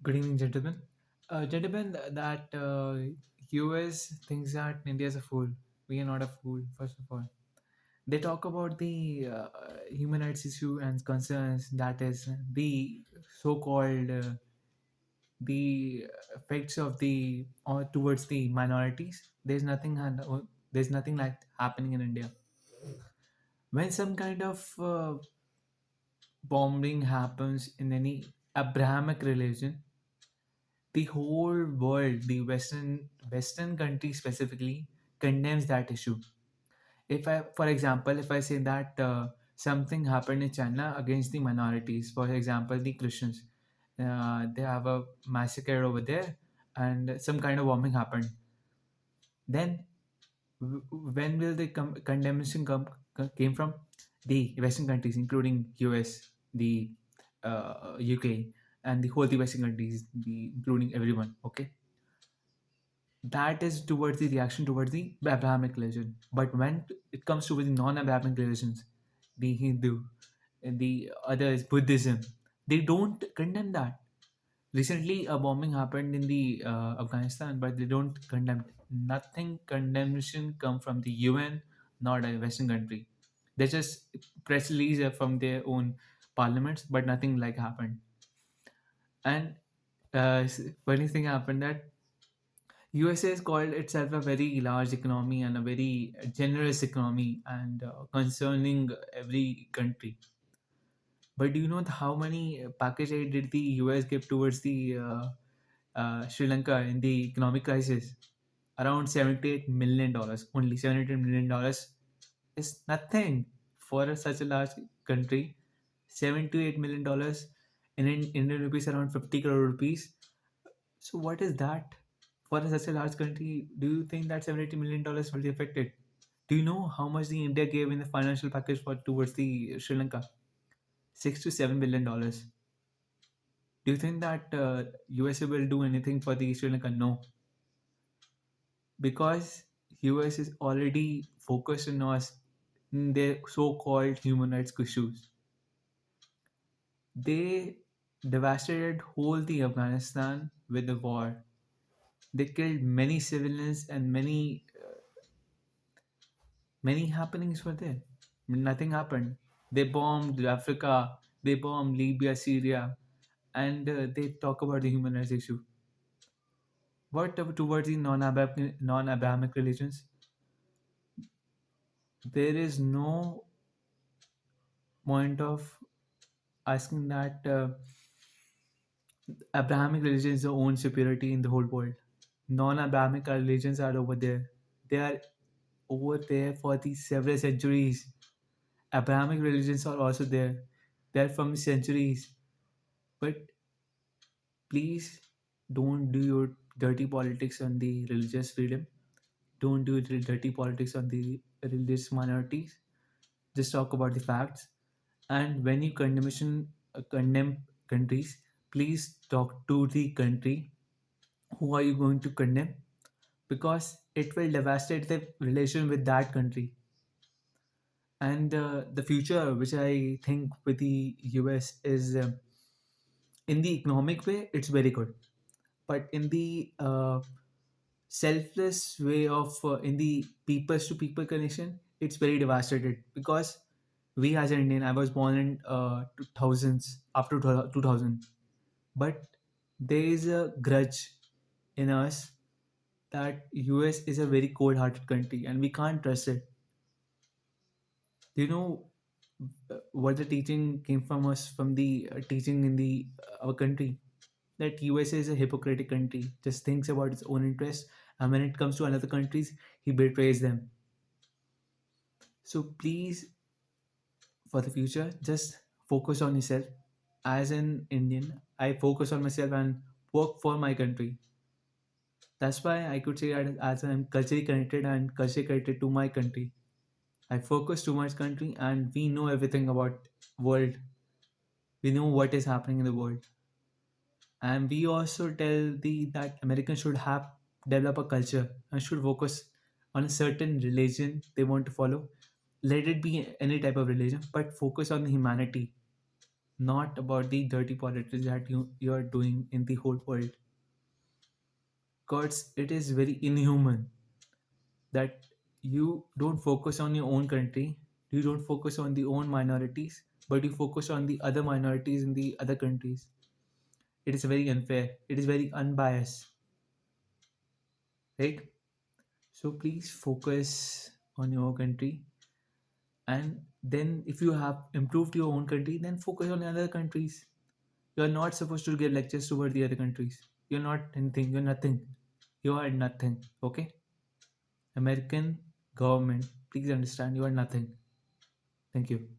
Good evening, gentlemen. That US thinks that India is a fool. We are not a fool, first of all. They talk about the human rights issue and concerns, that is the so-called the effects of the or towards the minorities. There's nothing like happening in India. When some kind of bombing happens in any Abrahamic religion, the whole world, the Western country specifically, condemns that issue. If I, for example, if I say that something happened in China against the minorities, for example, the Christians, they have a massacre over there, and some kind of bombing happened, then when will the condemnation came from? The Western countries, including US, the UK, and the whole the Western countries, including everyone. Okay, that is towards the reaction towards the Abrahamic religion. But when it comes to the non-Abrahamic religions, the Hindu, and the others, Buddhism, they don't condemn that. Recently, a bombing happened in the Afghanistan, but they don't condemn. Nothing condemnation come from the UN, not a Western country. They just press release from their own parliaments, but nothing like happened. And funny thing happened that USA has called itself a very large economy and a very generous economy and concerning every country. But do you know how many package aid did the US give towards the Sri Lanka in the economic crisis? Around $78 million. Only $78 million is nothing for such a large country. $78 million in Indian rupees around 50 crore rupees. So what is that for such a large country? Do you think that $70 million will be affected? Do you know how much the India gave in the financial package for towards the Sri Lanka? $6 to $7 billion. Do you think that USA will do anything for the Sri Lanka? No, because US is already focused on us in their so-called human rights issues. They devastated whole the Afghanistan with the war. They killed many civilians and many happenings were there. Nothing happened. They bombed Africa, they bombed Libya, Syria, and they talk about the human rights issue. But towards the non-Abrahamic religions, there is no point of asking that Abrahamic religion is the own superiority in the whole world. Non-Abrahamic religions are over there. They are over there for the several centuries. Abrahamic religions are also there. They are from centuries. But please don't do your dirty politics on the religious freedom. Don't do dirty politics on the religious minorities. Just talk about the facts. And when you condemn countries, please talk to the country who are you going to condemn, because it will devastate the relation with that country. And the future, which I think with the US is in the economic way, it's very good. But in the selfless way of in the people to people connection, it's very devastated because we as an Indian, I was born in 2000s, after 2000, but there is a grudge in us that US is a very cold-hearted country and we can't trust it. Do you know what the teaching came from us from the teaching in the our country, that USA is a hypocritic country, just thinks about its own interest, and when it comes to another countries, he betrays them. So please, for the future, just focus on yourself. As an Indian, I focus on myself and work for my country. That's why I could say that as I'm culturally connected and culturally connected to my country. I focus too much country and we know everything about world. We know what is happening in the world. And we also tell the that Americans should have develop a culture and should focus on a certain religion they want to follow. Let it be any type of religion, but focus on the humanity. not about the dirty politics that you are doing in the whole world. Because it is very inhuman that you don't focus on your own country, you don't focus on the own minorities, but you focus on the other minorities in the other countries. It is very unfair. It is very unbiased, right? So please focus on your country, and then if you have improved your own country, then focus on other countries. You are not supposed to give lectures toward the other countries. You're not anything. You're nothing. You are nothing. Okay? American government, please understand you are nothing. Thank you.